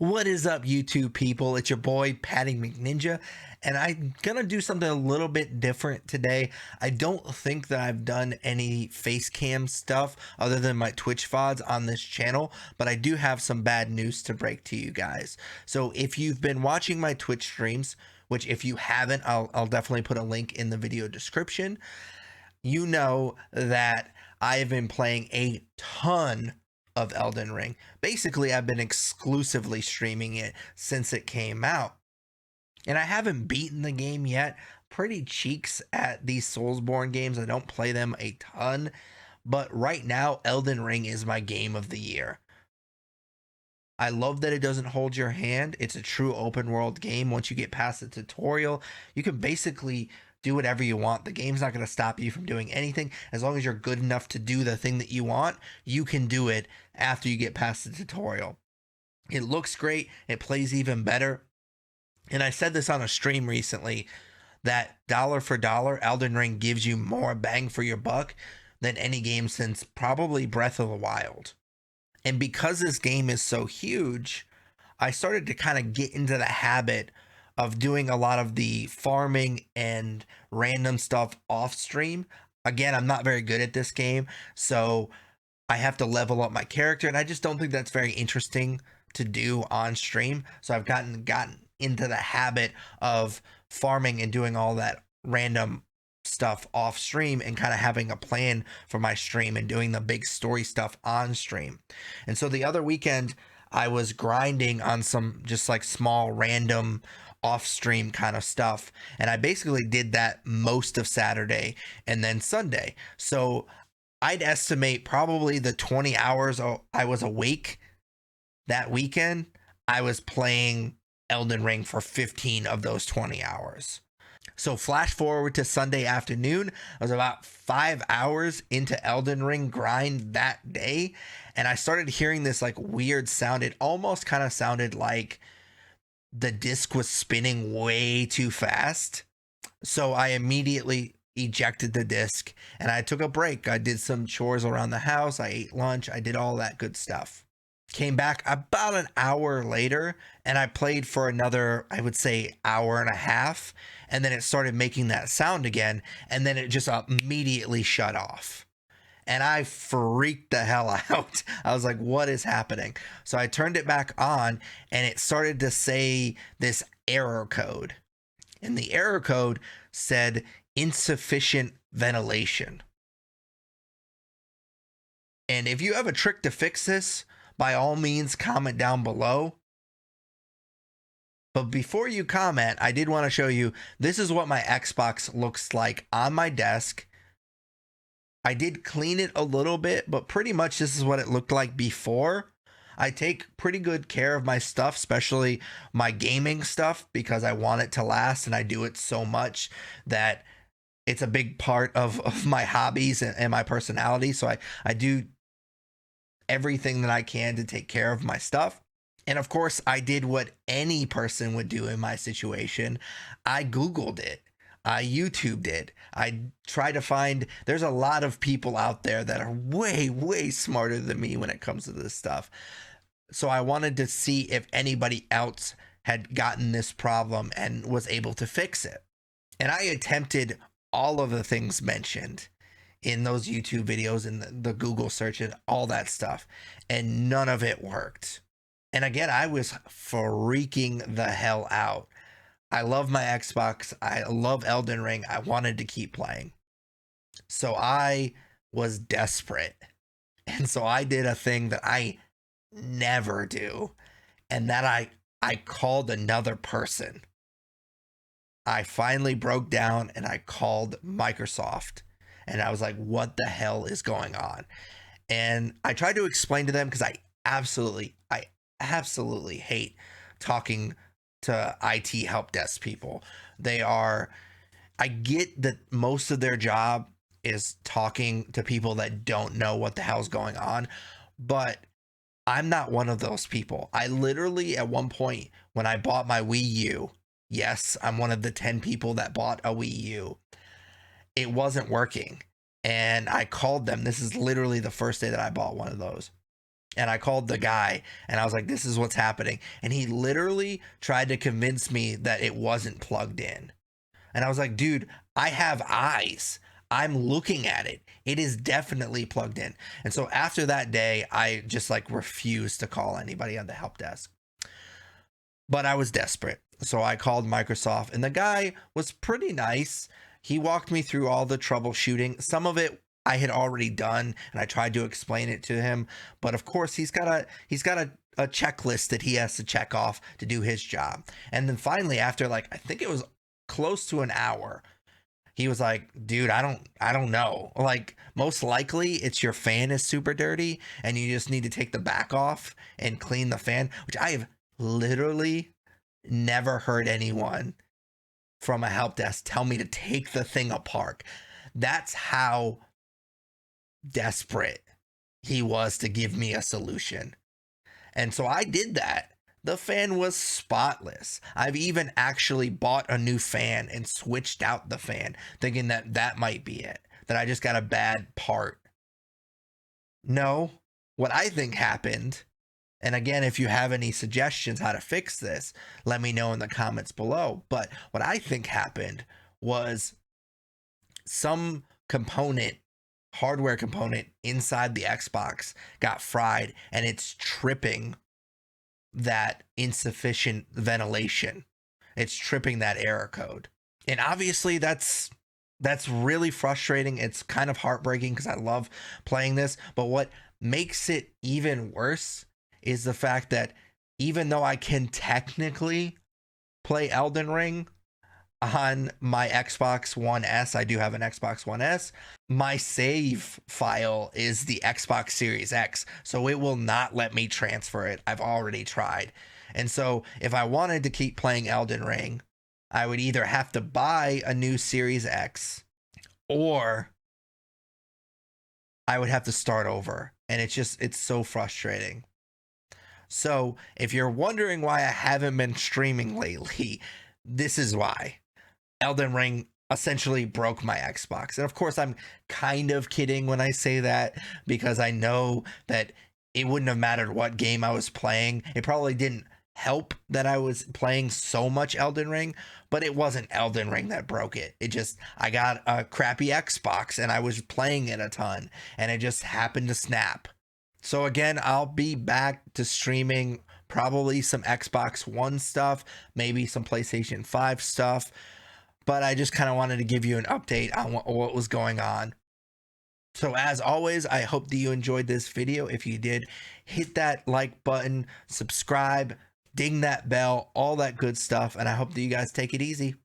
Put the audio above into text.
What is up, YouTube people? It's your boy Patty McNinja, and I'm gonna do something a little bit different today. I don't think that I've done any face cam stuff other than my Twitch VODs on this channel, but I do have some bad news to break to you guys. So if you've been watching my Twitch streams, which if you haven't, I'll definitely put a link in the video description. You know that I have been playing a ton of Elden Ring. Basically, I've been exclusively streaming it since it came out. And I haven't beaten the game yet. Pretty cheeks at these Soulsborne games. I don't play them a ton. But right now, Elden Ring is my game of the year. I love that it doesn't hold your hand. It's a true open world game. Once you get past the tutorial, you can basically do whatever you want. The game's not going to stop you from doing anything. As long as you're good enough to do the thing that you want, you can do it after you get past the tutorial. It looks great. It plays even better. And I said this on a stream recently, that dollar for dollar, Elden Ring gives you more bang for your buck than any game since probably Breath of the Wild. And because this game is so huge, I started to kind of get into the habit of doing a lot of the farming and random stuff off stream. Again, I'm not very good at this game, so I have to level up my character, and I just don't think that's very interesting to do on stream. So I've gotten into the habit of farming and doing all that random stuff off stream and kind of having a plan for my stream and doing the big story stuff on stream. And so the other weekend I was grinding on some just like small random off stream kind of stuff, and I basically did that most of Saturday and then Sunday. So I'd estimate probably the 20 hours I was awake that weekend, I was playing Elden Ring for 15 of those 20 hours. So flash forward to Sunday afternoon, I was about 5 hours into Elden Ring grind that day, and I started hearing this like weird sound. It almost kind of sounded like the disc was spinning way too fast. So I immediately ejected the disc and I took a break. I did some chores around the house. I ate lunch. I did all that good stuff. Came back about an hour later and I played for another, I would say, hour and a half. And then it started making that sound again. And then it just immediately shut off. And I freaked the hell out. I was like, what is happening? So I turned it back on and it started to say this error code. And the error code said insufficient ventilation. And if you have a trick to fix this, by all means, comment down below. But before you comment, I did want to show you, this is what my Xbox looks like on my desk. I did clean it a little bit, but pretty much this is what it looked like before. I take pretty good care of my stuff, especially my gaming stuff, because I want it to last, and I do it so much that it's a big part of my hobbies and my personality. So I do everything that I can to take care of my stuff. And of course, I did what any person would do in my situation. I Googled it. I YouTubed it. I try to find, there's a lot of people out there that are way, way smarter than me when it comes to this stuff. So I wanted to see if anybody else had gotten this problem and was able to fix it. And I attempted all of the things mentioned in those YouTube videos and the Google search and all that stuff, and none of it worked. And again, I was freaking the hell out. I love my Xbox. I love Elden Ring. I wanted to keep playing. So I was desperate. And so I did a thing that I never do. And that I called another person. I finally broke down and I called Microsoft. And I was like, what the hell is going on? And I tried to explain to them, because I absolutely hate talking to IT help desk people. I get that most of their job is talking to people that don't know what the hell's going on, but I'm not one of those people. I literally, at one point when I bought my Wii U, yes, I'm one of the 10 people that bought a Wii U, it wasn't working. And I called them. This is literally the first day that I bought one of those. And I called the guy and I was like, this is what's happening. And he literally tried to convince me that it wasn't plugged in. And I was like, dude, I have eyes. I'm looking at it. It is definitely plugged in. And so after that day, I just like refused to call anybody on the help desk. But I was desperate. So I called Microsoft, and the guy was pretty nice. He walked me through all the troubleshooting. Some of it I had already done, and I tried to explain it to him. But of course, he's got a checklist that he has to check off to do his job. And then finally, after like I think it was close to an hour, he was like, dude, I don't know. Like, most likely it's your fan is super dirty and you just need to take the back off and clean the fan, which I have literally never heard anyone from a help desk tell me to take the thing apart. That's how desperate he was to give me a solution. And so I did that. The fan was spotless. I've even actually bought a new fan and switched out the fan, thinking that that might be it, that I just got a bad part. No, what I think happened, and again, if you have any suggestions how to fix this, let me know in the comments below. But what I think happened was some component, hardware component inside the Xbox got fried and it's tripping that insufficient ventilation. It's tripping that error code. And obviously that's really frustrating. It's kind of heartbreaking because I love playing this, but what makes it even worse is the fact that even though I can technically play Elden Ring on my Xbox One S, I do have an Xbox One S, my save file is the Xbox Series X, so it will not let me transfer it. I've already tried. And so if I wanted to keep playing Elden Ring, I would either have to buy a new Series X or I would have to start over. And it's so frustrating. So if you're wondering why I haven't been streaming lately, this is why. Elden Ring essentially broke my Xbox. And of course, I'm kind of kidding when I say that, because I know that it wouldn't have mattered what game I was playing. It probably didn't help that I was playing so much Elden Ring, but it wasn't Elden Ring that broke it. It just, I got a crappy Xbox and I was playing it a ton and it just happened to snap. So again, I'll be back to streaming probably some Xbox One stuff, maybe some PlayStation 5 stuff. But I just kind of wanted to give you an update on what was going on. So as always, I hope that you enjoyed this video. If you did, hit that like button, subscribe, ding that bell, all that good stuff. And I hope that you guys take it easy.